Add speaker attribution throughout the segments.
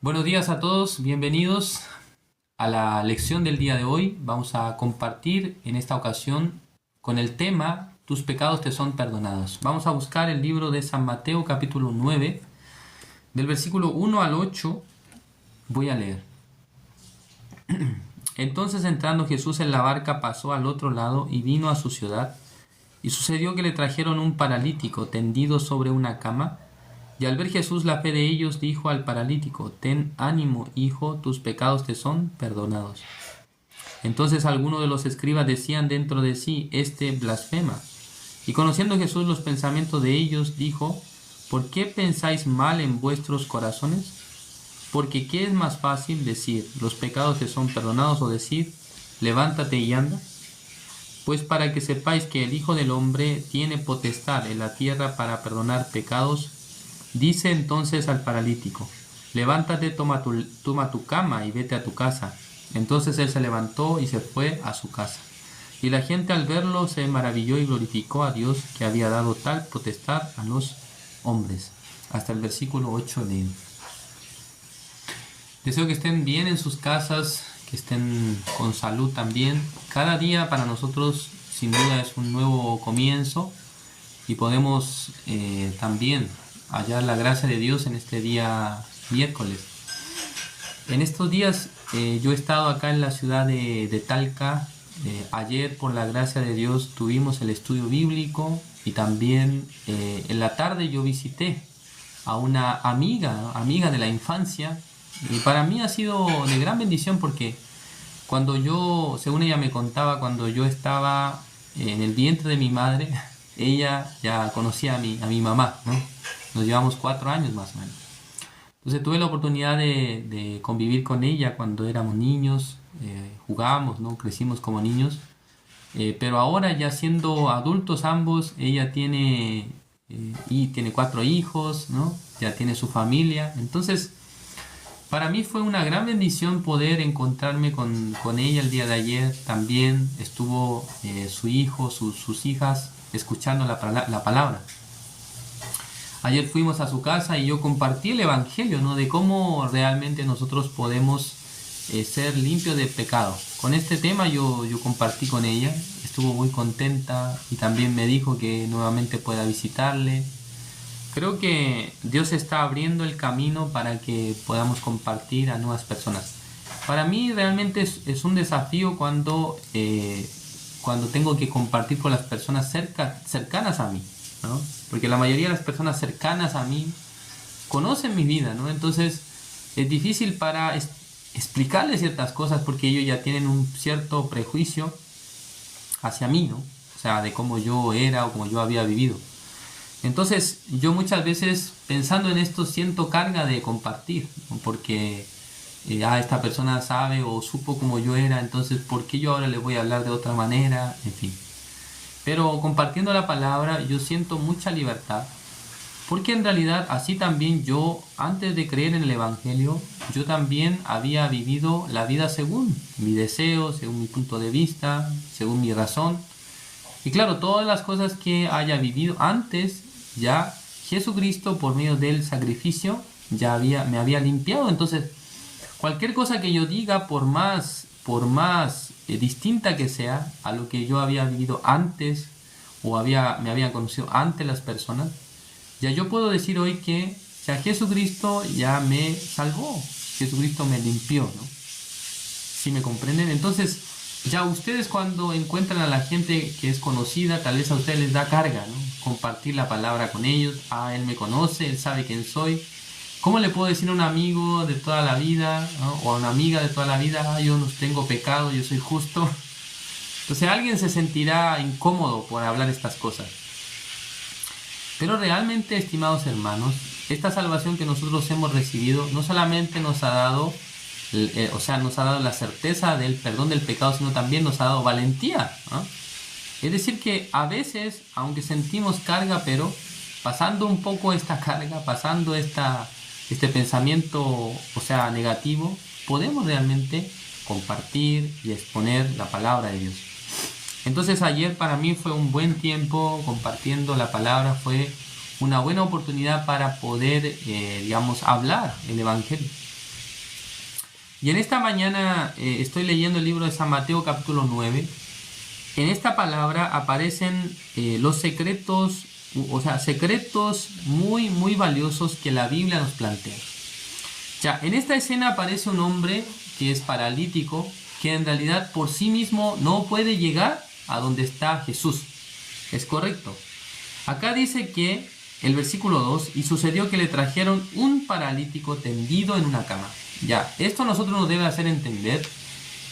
Speaker 1: Buenos días a todos, bienvenidos a la lección del día de hoy. Vamos a compartir en esta ocasión con el tema Tus pecados te son perdonados. Vamos a buscar el libro de San Mateo capítulo 9, del versículo 1 al 8. Voy a leer. Entonces, entrando Jesús en la barca, pasó al otro lado y vino a su ciudad. Y sucedió que le trajeron un paralítico tendido sobre una cama. Y al ver Jesús la fe de ellos, dijo al paralítico: Ten ánimo, hijo, tus pecados te son perdonados. Entonces algunos de los escribas decían dentro de sí: Este blasfema. Y conociendo Jesús los pensamientos de ellos, dijo: ¿Por qué pensáis mal en vuestros corazones? Porque ¿qué es más fácil decir: Los pecados te son perdonados, o decir: Levántate y anda? Pues para que sepáis que el Hijo del Hombre tiene potestad en la tierra para perdonar pecados, dice entonces al paralítico: Levántate, toma tu cama y vete a tu casa. Entonces él se levantó y se fue a su casa. Y la gente al verlo se maravilló y glorificó a Dios, que había dado tal potestad a los hombres. Hasta el versículo 8 de él. Deseo que estén bien en sus casas, que estén con salud también. Cada día para nosotros sin duda es un nuevo comienzo y podemos también hallar la gracia de Dios en este día miércoles. En estos días yo he estado acá en la ciudad de Talca. Ayer, por la gracia de Dios, tuvimos el estudio bíblico y también en la tarde yo visité a una amiga de la infancia, y para mí ha sido de gran bendición porque cuando yo, según ella me contaba, cuando yo estaba en el vientre de mi madre, ella ya conocía a mi mamá, ¿no? Nos llevamos 4 años más o menos. Entonces tuve la oportunidad de convivir con ella cuando éramos niños, jugábamos, ¿no? Crecimos como niños. Pero ahora ya siendo adultos ambos, ella tiene 4 hijos, ¿no? Ya tiene su familia. Entonces, para mí fue una gran bendición poder encontrarme con ella el día de ayer. También estuvo su hijo, sus hijas, escuchando la palabra. Ayer fuimos a su casa y yo compartí el evangelio, ¿no? De cómo realmente nosotros podemos ser limpios de pecado. Con este tema yo compartí con ella, estuvo muy contenta y también me dijo que nuevamente pueda visitarle. Creo que Dios está abriendo el camino para que podamos compartir a nuevas personas. Para mí realmente es un desafío cuando tengo que compartir con las personas cercanas a mí, ¿no? Porque la mayoría de las personas cercanas a mí conocen mi vida, ¿no? Entonces es difícil para explicarles ciertas cosas porque ellos ya tienen un cierto prejuicio hacia mí, ¿no? O sea, de cómo yo era o cómo yo había vivido. Entonces yo muchas veces, pensando en esto, siento carga de compartir, ¿no? Porque esta persona sabe o supo cómo yo era, entonces ¿por qué yo ahora le voy a hablar de otra manera? En fin. Pero compartiendo la palabra yo siento mucha libertad, porque en realidad así también yo, antes de creer en el evangelio, yo también había vivido la vida según mi deseo, según mi punto de vista, según mi razón. Y claro, todas las cosas que haya vivido antes, ya Jesucristo, por medio del sacrificio, me había limpiado. Entonces cualquier cosa que yo diga, por más distinta que sea a lo que yo había vivido antes o me habían conocido antes las personas, ya yo puedo decir hoy que ya Jesucristo ya me salvó, Jesucristo me limpió, ¿no? ¿Sí me comprenden? Entonces ya ustedes, cuando encuentran a la gente que es conocida, tal vez a ustedes les da carga, ¿no? Compartir la palabra con ellos. Él me conoce, él sabe quién soy. ¿Cómo le puedo decir a un amigo de toda la vida, ¿no? O a una amiga de toda la vida: yo no tengo pecado, yo soy justo? Entonces alguien se sentirá incómodo por hablar estas cosas. Pero realmente, estimados hermanos, esta salvación que nosotros hemos recibido no solamente nos ha dado, nos ha dado la certeza del perdón del pecado, sino también nos ha dado valentía, ¿no? Es decir que a veces, aunque sentimos carga, pero pasando un poco esta carga, pasando este pensamiento, negativo, podemos realmente compartir y exponer la palabra de Dios. Entonces ayer para mí fue un buen tiempo compartiendo la palabra, fue una buena oportunidad para poder, hablar el evangelio. Y en esta mañana estoy leyendo el libro de San Mateo capítulo 9. En esta palabra aparecen los secretos, o sea, secretos muy, muy valiosos que la Biblia nos plantea. Ya, en esta escena aparece un hombre que es paralítico, que en realidad por sí mismo no puede llegar a donde está Jesús. Es correcto. Acá dice que el versículo 2, y sucedió que le trajeron un paralítico tendido en una cama. Ya, esto a nosotros nos debe hacer entender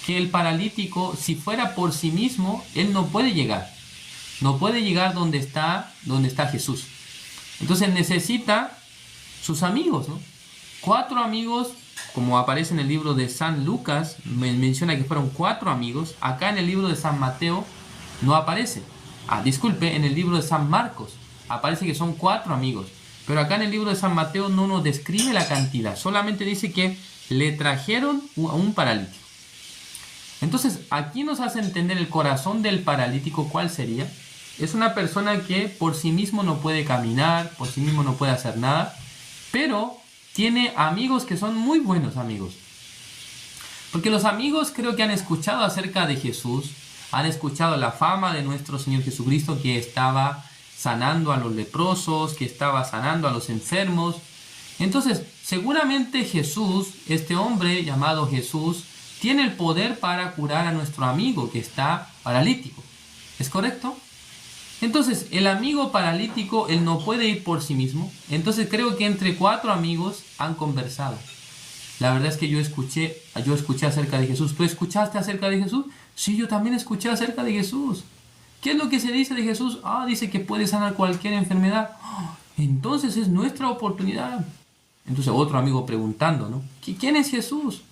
Speaker 1: que el paralítico, si fuera por sí mismo, él no puede llegar. No puede llegar donde está Jesús. Entonces necesita sus amigos, ¿no? 4 amigos, como aparece en el libro de San Lucas, menciona que fueron 4 amigos. Acá en el libro de San Mateo no aparece. Disculpe, en el libro de San Marcos aparece que son 4 amigos. Pero acá en el libro de San Mateo no nos describe la cantidad. Solamente dice que le trajeron a un paralítico. Entonces, aquí nos hace entender el corazón del paralítico. ¿Cuál sería? Es una persona que por sí mismo no puede caminar, por sí mismo no puede hacer nada, pero tiene amigos que son muy buenos amigos. Porque los amigos creo que han escuchado acerca de Jesús, han escuchado la fama de nuestro Señor Jesucristo, que estaba sanando a los leprosos, que estaba sanando a los enfermos. Entonces, seguramente Jesús, este hombre llamado Jesús, tiene el poder para curar a nuestro amigo que está paralítico. ¿Es correcto? Entonces, el amigo paralítico, él no puede ir por sí mismo. Entonces, creo que entre 4 amigos han conversado. La verdad es que yo escuché acerca de Jesús. ¿Tú escuchaste acerca de Jesús? Sí, yo también escuché acerca de Jesús. ¿Qué es lo que se dice de Jesús? Dice que puede sanar cualquier enfermedad. Entonces es nuestra oportunidad. Entonces otro amigo preguntando, ¿no? ¿Quién es Jesús?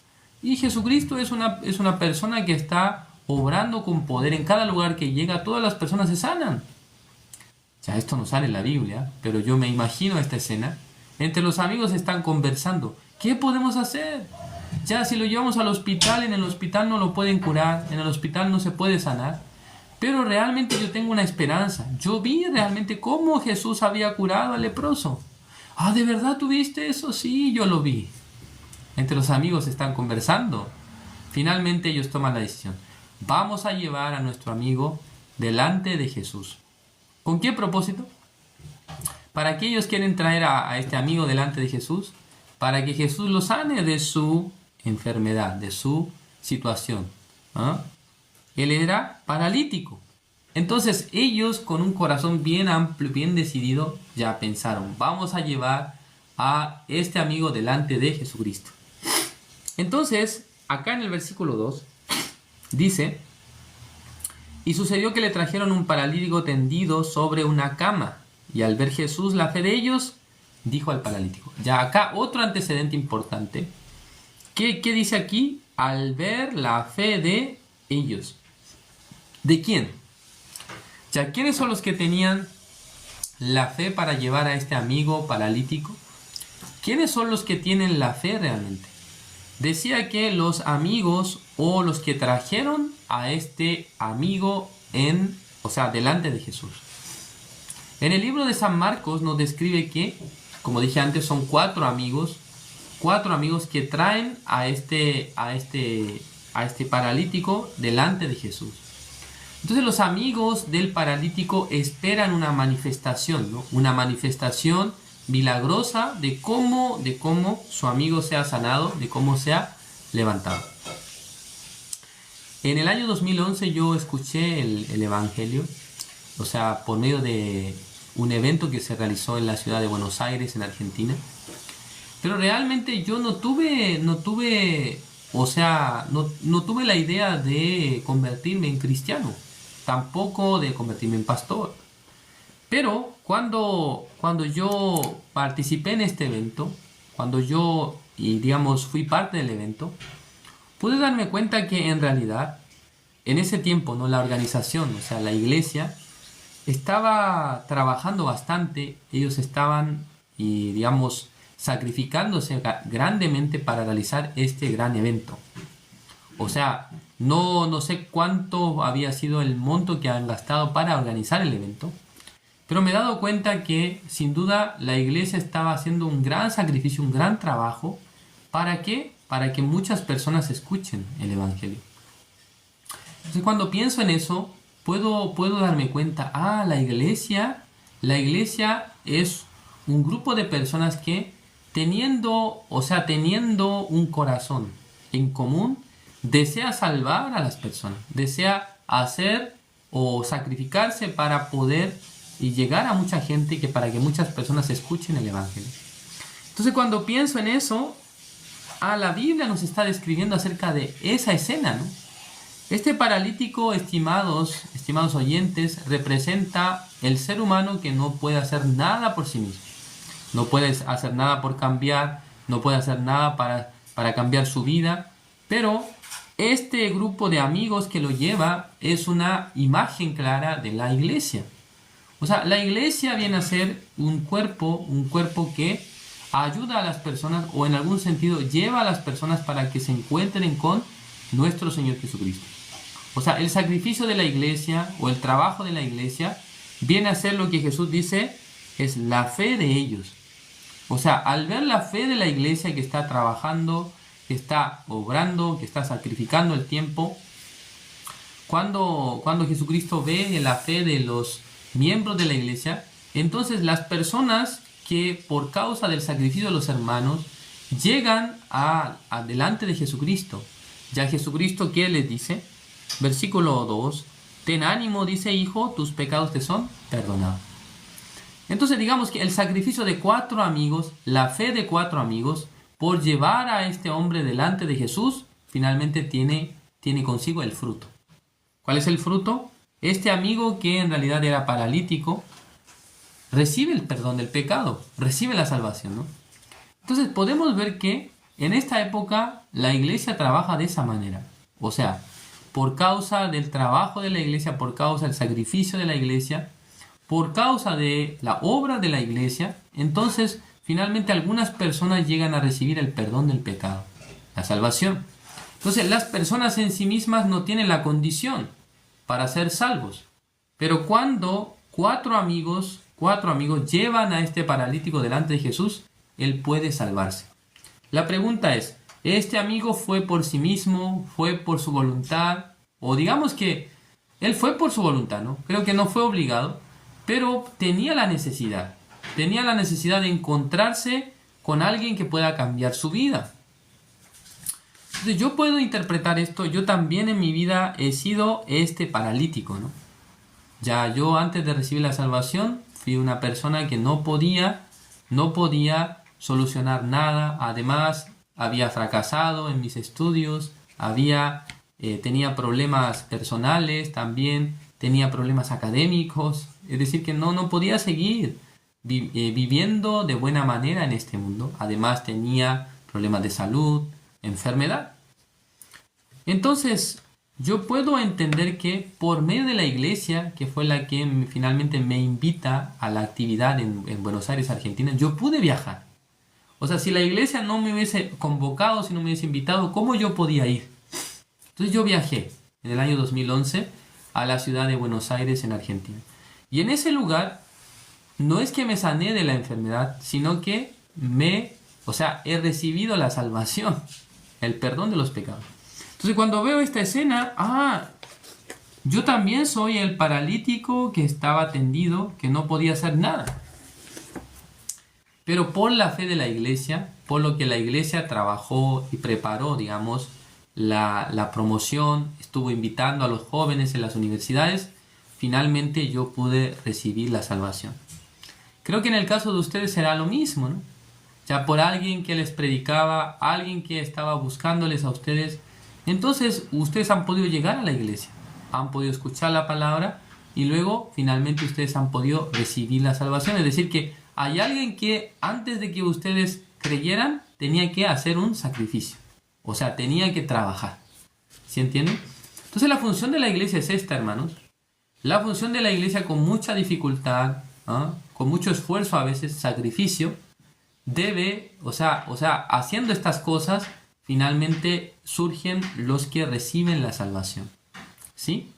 Speaker 1: Y Jesucristo es una persona que está obrando con poder. En cada lugar que llega, todas las personas se sanan. Ya, esto no sale en la Biblia, pero yo me imagino esta escena. Entre los amigos están conversando. ¿Qué podemos hacer? Ya, si lo llevamos al hospital, en el hospital no lo pueden curar, en el hospital no se puede sanar. Pero realmente yo tengo una esperanza. Yo vi realmente cómo Jesús había curado al leproso. ¿De verdad tuviste eso? Sí, yo lo vi. Entre los amigos están conversando. Finalmente ellos toman la decisión. Vamos a llevar a nuestro amigo delante de Jesús. ¿Con qué propósito? ¿Para qué ellos quieren traer a este amigo delante de Jesús? Para que Jesús lo sane de su enfermedad, de su situación. Él era paralítico. Entonces ellos, con un corazón bien amplio, bien decidido, ya pensaron, vamos a llevar a este amigo delante de Jesucristo. Entonces, acá en el versículo 2, dice, y sucedió que le trajeron un paralítico tendido sobre una cama, y al ver Jesús la fe de ellos, dijo al paralítico. Ya acá otro antecedente importante. ¿Qué dice aquí? Al ver la fe de ellos. ¿De quién? Ya, ¿quiénes son los que tenían la fe para llevar a este amigo paralítico? ¿Quiénes son los que tienen la fe realmente? Decía que los amigos o los que trajeron a este amigo delante de Jesús. En el libro de San Marcos nos describe que, como dije antes, son 4 amigos que traen a este paralítico delante de Jesús. Entonces los amigos del paralítico esperan una manifestación, ¿no? Una manifestación milagrosa de cómo su amigo sea sanado, de cómo sea levantado. En el año 2011 yo escuché el Evangelio, o sea, por medio de un evento que se realizó en la ciudad de Buenos Aires, en Argentina. Pero realmente yo no tuve la idea de convertirme en cristiano, tampoco de convertirme en pastor. Pero cuando yo participé en este evento, cuando yo, fui parte del evento, pude darme cuenta que en realidad, en ese tiempo, ¿no? La organización, o sea, la iglesia, estaba trabajando bastante. Ellos estaban, sacrificándose grandemente para realizar este gran evento. O sea, no sé cuánto había sido el monto que han gastado para organizar el evento, pero me he dado cuenta que sin duda la iglesia estaba haciendo un gran sacrificio, un gran trabajo ¿Para qué? Para que muchas personas escuchen el Evangelio. Entonces cuando pienso en eso, puedo darme cuenta, la iglesia es un grupo de personas que teniendo un corazón en común, desea salvar a las personas, desea hacer o sacrificarse para poder y llegar a mucha gente y para que muchas personas escuchen el Evangelio. Entonces cuando pienso en eso, la Biblia nos está describiendo acerca de esa escena, ¿no? Este paralítico, estimados oyentes, representa el ser humano que no puede hacer nada por sí mismo. No puede hacer nada por cambiar, no puede hacer nada para cambiar su vida, pero este grupo de amigos que lo lleva es una imagen clara de la iglesia. O sea, la iglesia viene a ser un cuerpo que ayuda a las personas o en algún sentido lleva a las personas para que se encuentren con nuestro Señor Jesucristo. O sea, el sacrificio de la iglesia o el trabajo de la iglesia viene a ser lo que Jesús dice, es la fe de ellos. O sea, al ver la fe de la iglesia que está trabajando, que está obrando, que está sacrificando el tiempo, cuando Jesucristo ve la fe de los miembros de la iglesia, entonces las personas que por causa del sacrificio de los hermanos llegan delante de Jesucristo. Ya Jesucristo, ¿qué les dice? Versículo 2, ten ánimo, dice, hijo, tus pecados te son perdonados. Entonces digamos que el sacrificio de 4 amigos, la fe de 4 amigos, por llevar a este hombre delante de Jesús, finalmente tiene consigo el fruto. ¿Cuál es el fruto? Este amigo que en realidad era paralítico, recibe el perdón del pecado, recibe la salvación, ¿no? Entonces podemos ver que en esta época la iglesia trabaja de esa manera. O sea, por causa del trabajo de la iglesia, por causa del sacrificio de la iglesia, por causa de la obra de la iglesia, entonces finalmente algunas personas llegan a recibir el perdón del pecado, la salvación. Entonces las personas en sí mismas no tienen la condición para ser salvos. Pero cuando 4 amigos llevan a este paralítico delante de Jesús, él puede salvarse. La pregunta es, ¿este amigo fue por sí mismo, fue por su voluntad? O digamos que él fue por su voluntad, ¿no? Creo que no fue obligado, pero tenía la necesidad de encontrarse con alguien que pueda cambiar su vida. Entonces yo puedo interpretar esto, yo también en mi vida he sido este paralítico, ¿no? Ya yo antes de recibir la salvación fui una persona que no podía solucionar nada. Además había fracasado en mis estudios, tenía problemas personales también, tenía problemas académicos. Es decir, que no podía seguir viviendo de buena manera en este mundo. Además tenía problemas de salud, enfermedad. Entonces yo puedo entender que por medio de la iglesia, que fue la que finalmente me invita a la actividad en Buenos Aires, Argentina, yo pude viajar. O sea, si la iglesia no me hubiese convocado, si no me hubiese invitado, ¿cómo yo podía ir? Entonces yo viajé en el año 2011 a la ciudad de Buenos Aires, en Argentina. Y en ese lugar no es que me sané de la enfermedad, sino que he recibido la salvación, el perdón de los pecados. Entonces cuando veo esta escena, yo también soy el paralítico que estaba tendido, que no podía hacer nada. Pero por la fe de la iglesia, por lo que la iglesia trabajó y preparó, digamos, la promoción, estuvo invitando a los jóvenes en las universidades, finalmente yo pude recibir la salvación. Creo que en el caso de ustedes será lo mismo, ¿no? Ya por alguien que les predicaba, alguien que estaba buscándoles a ustedes, entonces ustedes han podido llegar a la iglesia, han podido escuchar la palabra y luego finalmente ustedes han podido recibir la salvación. Es decir, que hay alguien que antes de que ustedes creyeran tenía que hacer un sacrificio. O sea, tenía que trabajar. ¿Sí entienden? Entonces la función de la iglesia es esta, hermanos. La función de la iglesia, con mucha dificultad, con mucho esfuerzo, a veces sacrificio, haciendo estas cosas, finalmente surgen los que reciben la salvación. ¿Sí?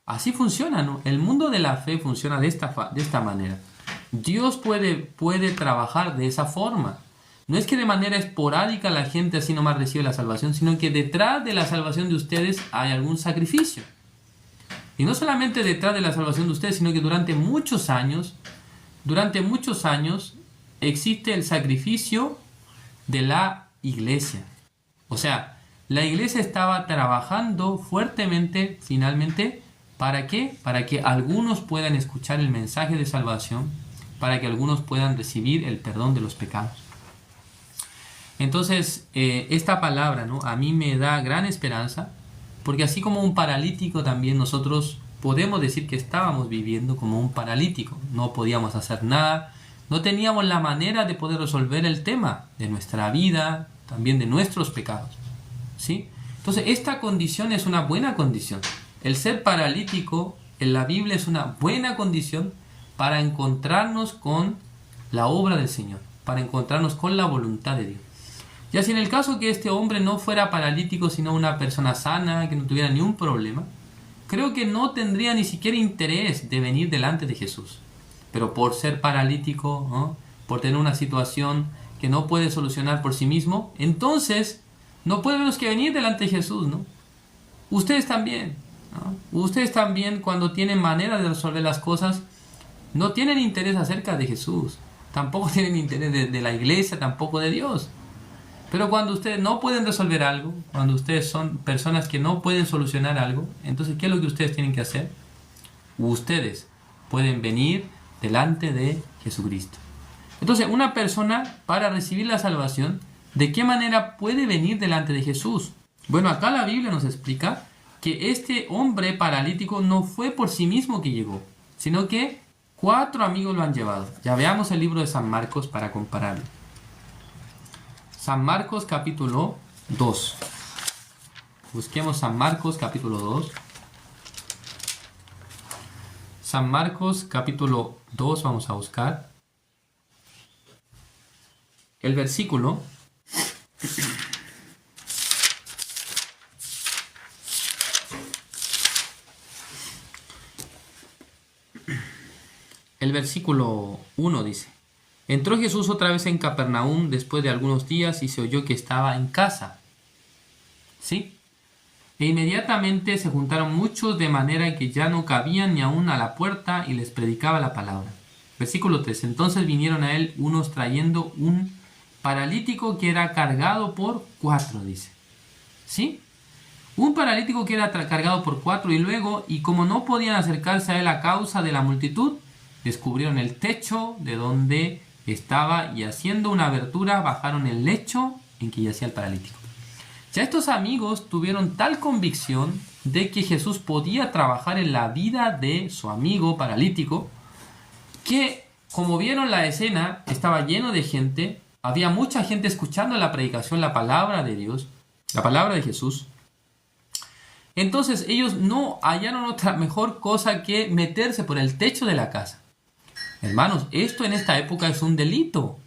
Speaker 1: Así funciona, ¿no? El mundo de la fe funciona de esta manera. Dios puede trabajar de esa forma. No es que de manera esporádica la gente así nomás recibe la salvación, sino que detrás de la salvación de ustedes hay algún sacrificio. Y no solamente detrás de la salvación de ustedes, sino que durante muchos años existe el sacrificio de la iglesia. O sea, la iglesia estaba trabajando fuertemente, finalmente, ¿para qué? Para que algunos puedan escuchar el mensaje de salvación, para que algunos puedan recibir el perdón de los pecados. Entonces, esta palabra, ¿no?, a mí me da gran esperanza, porque así como un paralítico también nosotros podemos decir que estábamos viviendo como un paralítico. No podíamos hacer nada, no teníamos la manera de poder resolver el tema de nuestra vida, también de nuestros pecados, ¿sí? Entonces, esta condición es una buena condición. El ser paralítico en la Biblia es una buena condición para encontrarnos con la obra del Señor, para encontrarnos con la voluntad de Dios. Ya si en el caso que este hombre no fuera paralítico, sino una persona sana, que no tuviera ni un problema, creo que no tendría ni siquiera interés de venir delante de Jesús. Pero por ser paralítico, ¿no?, por tener una situación que no puede solucionar por sí mismo, entonces no puede menos que venir delante de Jesús, ¿no? Ustedes también, ¿no? Ustedes también, cuando tienen manera de resolver las cosas, no tienen interés acerca de Jesús. Tampoco tienen interés de la iglesia, tampoco de Dios. Pero cuando ustedes no pueden resolver algo, cuando ustedes son personas que no pueden solucionar algo, entonces, ¿qué es lo que ustedes tienen que hacer? Ustedes pueden venir delante de Jesucristo. Entonces, una persona, para recibir la salvación, ¿de qué manera puede venir delante de Jesús? Bueno, acá la Biblia nos explica que este hombre paralítico no fue por sí mismo que llegó, sino que 4 amigos lo han llevado. Ya veamos el libro de San Marcos para compararlo. San Marcos capítulo 2. Busquemos San Marcos capítulo 2. San Marcos capítulo 2 vamos a buscar. El versículo. El versículo 1 dice: Entró Jesús otra vez en Capernaum después de algunos días y se oyó que estaba en casa. ¿Sí? E inmediatamente se juntaron muchos de manera que ya no cabían ni aún a la puerta y les predicaba la palabra. Versículo 3. Entonces vinieron a él unos trayendo un paralítico que era cargado por 4, dice. ¿Sí? Un paralítico que era cargado por 4 y como no podían acercarse a él a causa de la multitud, descubrieron el techo de donde estaba y haciendo una abertura bajaron el lecho en que yacía el paralítico. Ya estos amigos tuvieron tal convicción de que Jesús podía trabajar en la vida de su amigo paralítico que, como vieron la escena, estaba lleno de gente, había mucha gente escuchando la predicación, la palabra de Dios, la palabra de Jesús. Entonces ellos no hallaron otra mejor cosa que meterse por el techo de la casa. Hermanos, esto en esta época es un delito.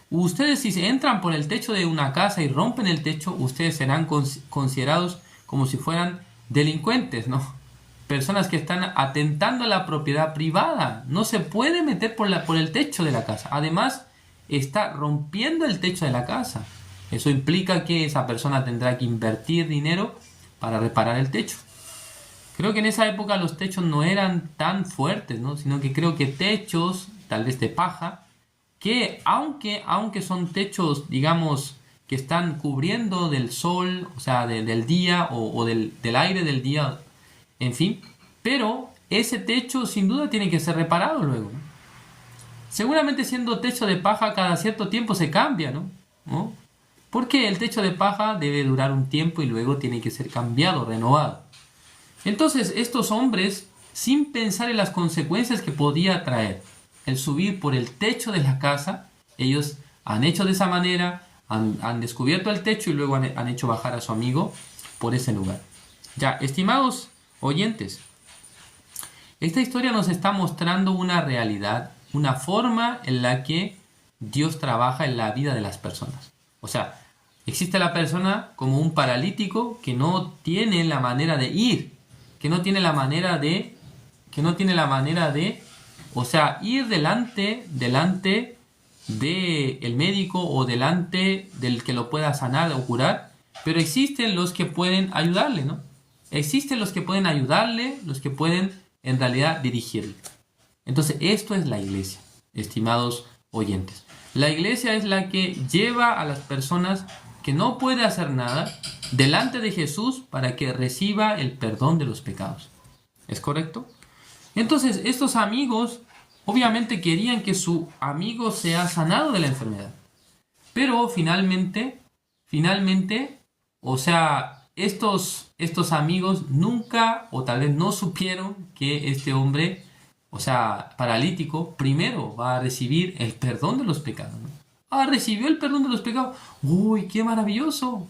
Speaker 1: Ustedes, si se entran por el techo de una casa y rompen el techo, ustedes serán considerados como si fueran delincuentes, ¿no? Personas que están atentando a la propiedad privada. No se puede meter por el techo de la casa. Además, está rompiendo el techo de la casa. Eso implica que esa persona tendrá que invertir dinero para reparar el techo. Creo que en esa época los techos no eran tan fuertes, ¿no?, sino que creo que techos, tal vez de paja, que aunque son techos, digamos, que están cubriendo del sol, o sea, del día o del aire del día, en fin, pero ese techo sin duda tiene que ser reparado luego, ¿no? Seguramente siendo techo de paja cada cierto tiempo se cambia, ¿no? Porque el techo de paja debe durar un tiempo y luego tiene que ser cambiado, renovado. Entonces estos hombres, sin pensar en las consecuencias que podía traer el subir por el techo de la casa, ellos han hecho de esa manera, han descubierto el techo y luego han hecho bajar a su amigo por ese lugar. Ya, estimados oyentes, esta historia nos está mostrando una realidad, una forma en la que Dios trabaja en la vida de las personas. O sea, existe la persona como un paralítico que no tiene la manera de ir, que no tiene la manera de, o sea, ir delante del médico o delante del que lo pueda sanar o curar, pero existen los que pueden ayudarle, ¿no? Existen los que pueden ayudarle, los que pueden en realidad dirigirle. Entonces, esto es la iglesia, estimados oyentes. La iglesia es la que lleva a las personas que no puede hacer nada delante de Jesús para que reciba el perdón de los pecados. ¿Es correcto? Entonces, estos amigos obviamente querían que su amigo sea sanado de la enfermedad. Pero finalmente, o sea, estos amigos nunca o tal vez no supieron que este hombre, o sea, paralítico, primero va a recibir el perdón de los pecados, ¿no? Ah, recibió el perdón de los pecados. ¡Uy, qué maravilloso!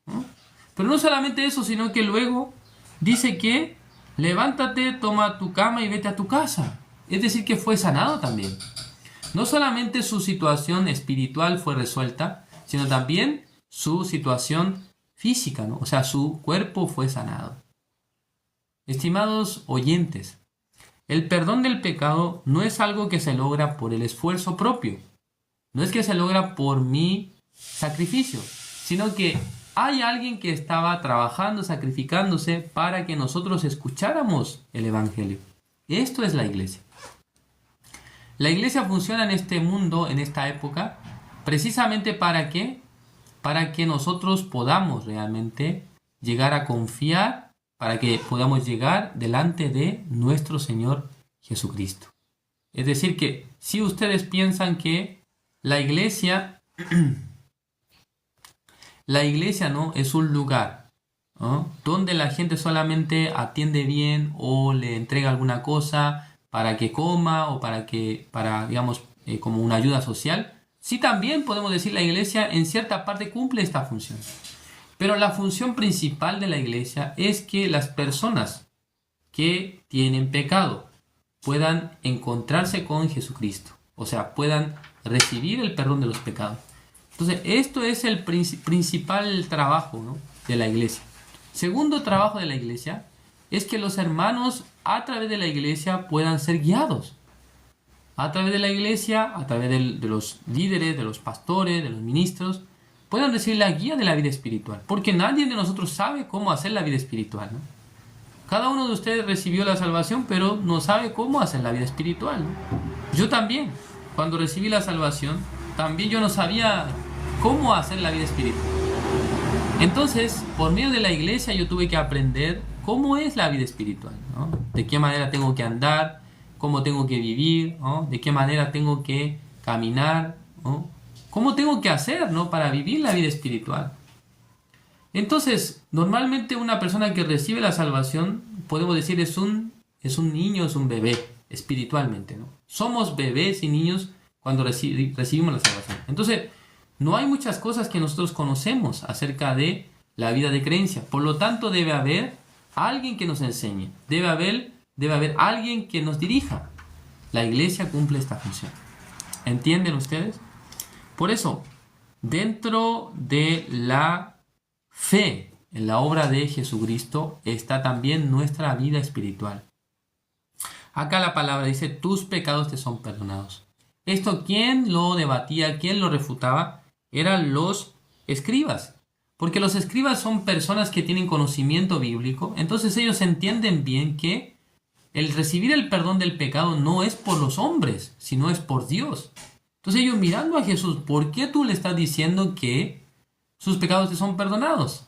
Speaker 1: ¿No? Pero no solamente eso, sino que luego dice que levántate, toma tu cama y vete a tu casa. Es decir, que fue sanado también. No solamente su situación espiritual fue resuelta, sino también su situación física, ¿no? O sea, su cuerpo fue sanado. Estimados oyentes, el perdón del pecado no es algo que se logra por el esfuerzo propio. No es que se logra por mi sacrificio, sino que hay alguien que estaba trabajando, sacrificándose para que nosotros escucháramos el Evangelio. Esto es la iglesia. La iglesia funciona en este mundo, en esta época, precisamente ¿para qué? Para que nosotros podamos realmente llegar a confiar, para que podamos llegar delante de nuestro Señor Jesucristo. Es decir que si ustedes piensan que la iglesia no es un lugar, ¿no?, donde la gente solamente atiende bien o le entrega alguna cosa para que coma o digamos, como una ayuda social. Sí, también podemos decir la iglesia en cierta parte cumple esta función. Pero la función principal de la iglesia es que las personas que tienen pecado puedan encontrarse con Jesucristo. O sea, puedan recibir el perdón de los pecados. Entonces, esto es el principal trabajo, ¿no?, de la iglesia. Segundo trabajo de la iglesia es que los hermanos a través de la iglesia puedan ser guiados. A través de la iglesia, a través de los líderes, de los pastores, de los ministros, puedan recibir la guía de la vida espiritual. Porque nadie de nosotros sabe cómo hacer la vida espiritual, ¿no? Cada uno de ustedes recibió la salvación, pero no sabe cómo hacer la vida espiritual, ¿no? Yo también, cuando recibí la salvación, también yo no sabía cómo hacer la vida espiritual. Entonces, por medio de la iglesia yo tuve que aprender cómo es la vida espiritual, ¿no? De qué manera tengo que andar, cómo tengo que vivir, ¿no?, de qué manera tengo que caminar, ¿no?, cómo tengo que hacer, ¿no?, para vivir la vida espiritual. Entonces, normalmente una persona que recibe la salvación, podemos decir, es un niño, es un bebé, espiritualmente, ¿no? Somos bebés y niños cuando recibimos la salvación. Entonces, no hay muchas cosas que nosotros conocemos acerca de la vida de creencia. Por lo tanto, debe haber alguien que nos enseñe. Debe haber alguien que nos dirija. La iglesia cumple esta función. ¿Entienden ustedes? Por eso, dentro de la fe en la obra de Jesucristo está también nuestra vida espiritual. Acá la palabra dice, tus pecados te son perdonados. Esto, ¿quién lo debatía? ¿Quién lo refutaba? Eran los escribas. Porque los escribas son personas que tienen conocimiento bíblico. Entonces ellos entienden bien que el recibir el perdón del pecado no es por los hombres, sino es por Dios. Entonces ellos mirando a Jesús, ¿por qué tú le estás diciendo que sus pecados te son perdonados?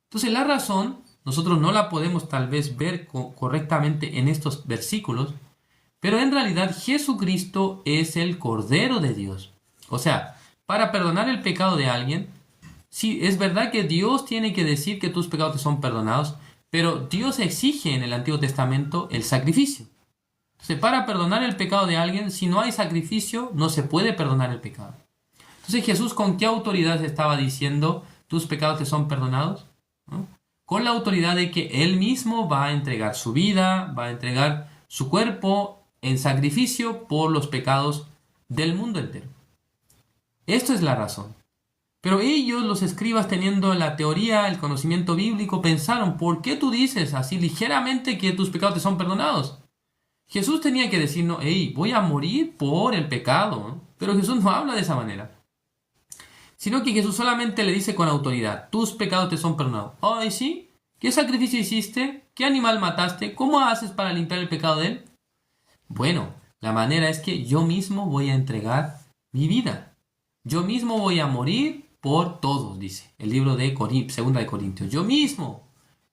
Speaker 1: Entonces la razón, nosotros no la podemos tal vez ver correctamente en estos versículos, pero en realidad Jesucristo es el Cordero de Dios. O sea, para perdonar el pecado de alguien, sí, es verdad que Dios tiene que decir que tus pecados te son perdonados, pero Dios exige en el Antiguo Testamento el sacrificio. Entonces, para perdonar el pecado de alguien, si no hay sacrificio, no se puede perdonar el pecado. Entonces, Jesús, ¿con qué autoridad estaba diciendo tus pecados te son perdonados? ¿No? Con la autoridad de que Él mismo va a entregar su vida, va a entregar su cuerpo en sacrificio por los pecados del mundo entero. Esto es la razón. Pero ellos, los escribas, teniendo la teoría, el conocimiento bíblico, pensaron, ¿por qué tú dices así ligeramente que tus pecados te son perdonados? Jesús tenía que decir, no, voy a morir por el pecado, ¿no? Pero Jesús no habla de esa manera, sino que Jesús solamente le dice con autoridad: tus pecados te son perdonados. Ay, ¿sí? ¿Qué sacrificio hiciste? ¿Qué animal mataste? ¿Cómo haces para limpiar el pecado de él? Bueno, la manera es que yo mismo voy a entregar mi vida. Yo mismo voy a morir por todos, dice el libro de 2 de Corintios. Yo mismo,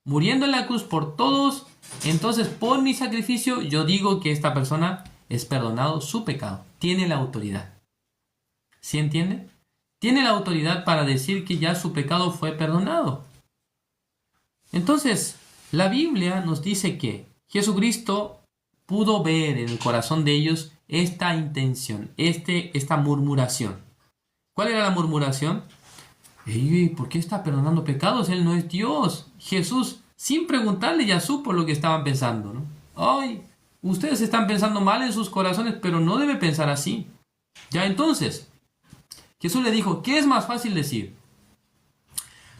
Speaker 1: muriendo en la cruz por todos, entonces por mi sacrificio yo digo que esta persona es perdonado su pecado. Tiene la autoridad. ¿Sí entiende? Tiene la autoridad para decir que ya su pecado fue perdonado. Entonces, la Biblia nos dice que Jesucristo pudo ver en el corazón de ellos esta intención, esta murmuración. ¿Cuál era la murmuración? ¿Por qué está perdonando pecados? Él no es Dios. Jesús, sin preguntarle, ya supo lo que estaban pensando, ¿no? Ay, ustedes están pensando mal en sus corazones, pero no debe pensar así. Ya entonces, Jesús le dijo: ¿qué es más fácil decir?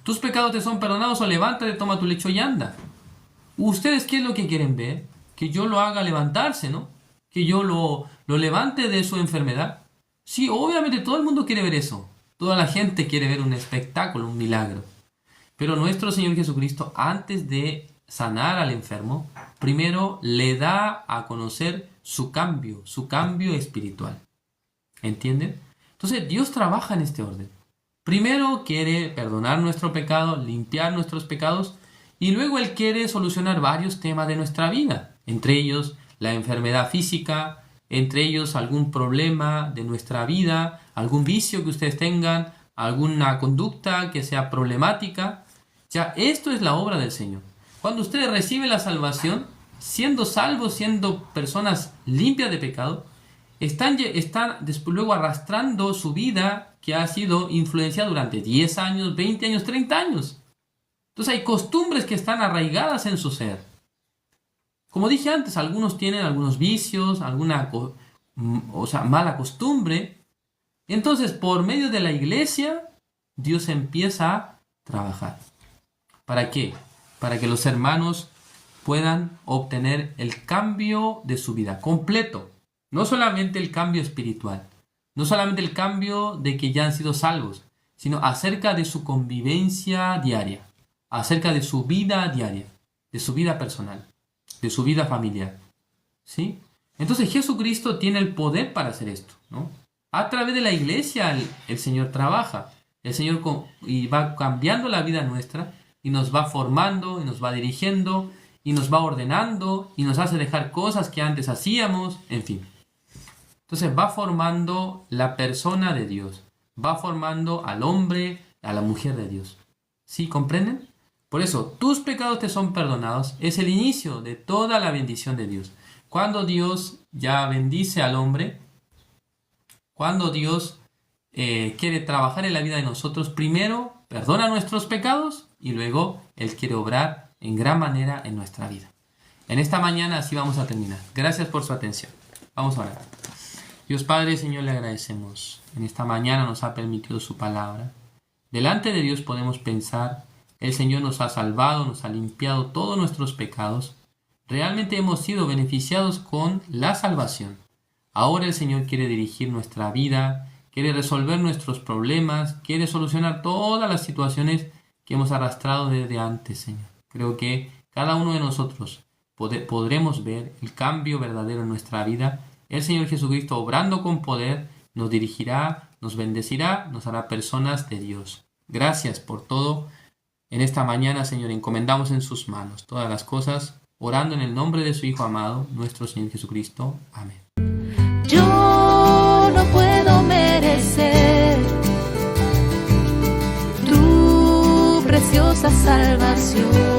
Speaker 1: ¿Tus pecados te son perdonados? O levántate, toma tu lecho y anda. ¿Ustedes qué es lo que quieren ver? Que yo lo haga levantarse, ¿no? Que yo lo levante de su enfermedad. Sí, obviamente todo el mundo quiere ver eso. Toda la gente quiere ver un espectáculo, un milagro. Pero nuestro Señor Jesucristo, antes de sanar al enfermo, primero le da a conocer su cambio espiritual. ¿Entienden? Entonces Dios trabaja en este orden. Primero quiere perdonar nuestro pecado, limpiar nuestros pecados, y luego Él quiere solucionar varios temas de nuestra vida, entre ellos la enfermedad física, entre ellos algún problema de nuestra vida, algún vicio que ustedes tengan, alguna conducta que sea problemática. Ya, esto es la obra del Señor. Cuando ustedes reciben la salvación, siendo salvos, siendo personas limpias de pecado, están después luego arrastrando su vida que ha sido influenciada durante 10 años, 20 años, 30 años. Entonces hay costumbres que están arraigadas en su ser. Como dije antes, algunos tienen algunos vicios, alguna mala costumbre. Entonces, por medio de la iglesia, Dios empieza a trabajar. ¿Para qué? Para que los hermanos puedan obtener el cambio de su vida completo. No solamente el cambio espiritual, no solamente el cambio de que ya han sido salvos, sino acerca de su convivencia diaria, acerca de su vida diaria, de su vida personal, de su vida familiar. ¿Sí? Entonces Jesucristo tiene el poder para hacer esto, ¿no? A través de la iglesia el Señor trabaja. El Señor y va cambiando la vida nuestra y nos va formando y nos va dirigiendo y nos va ordenando y nos hace dejar cosas que antes hacíamos, en fin. Entonces va formando la persona de Dios, va formando al hombre, a la mujer de Dios. ¿Sí? ¿Comprenden? Por eso, tus pecados te son perdonados, es el inicio de toda la bendición de Dios. Cuando Dios ya bendice al hombre, cuando Dios quiere trabajar en la vida de nosotros, primero perdona nuestros pecados y luego Él quiere obrar en gran manera en nuestra vida. En esta mañana así vamos a terminar. Gracias por su atención. Vamos a orar. Dios Padre, Señor, le agradecemos. En esta mañana nos ha permitido su palabra. Delante de Dios podemos pensar: el Señor nos ha salvado, nos ha limpiado todos nuestros pecados. Realmente hemos sido beneficiados con la salvación. Ahora el Señor quiere dirigir nuestra vida, quiere resolver nuestros problemas, quiere solucionar todas las situaciones que hemos arrastrado desde antes, Señor. Creo que cada uno de nosotros podremos ver el cambio verdadero en nuestra vida. El Señor Jesucristo, obrando con poder, nos dirigirá, nos bendecirá, nos hará personas de Dios. Gracias por todo. En esta mañana, Señor, encomendamos en sus manos todas las cosas, orando en el nombre de su Hijo amado, nuestro Señor Jesucristo. Amén.
Speaker 2: Yo no puedo merecer tu preciosa salvación.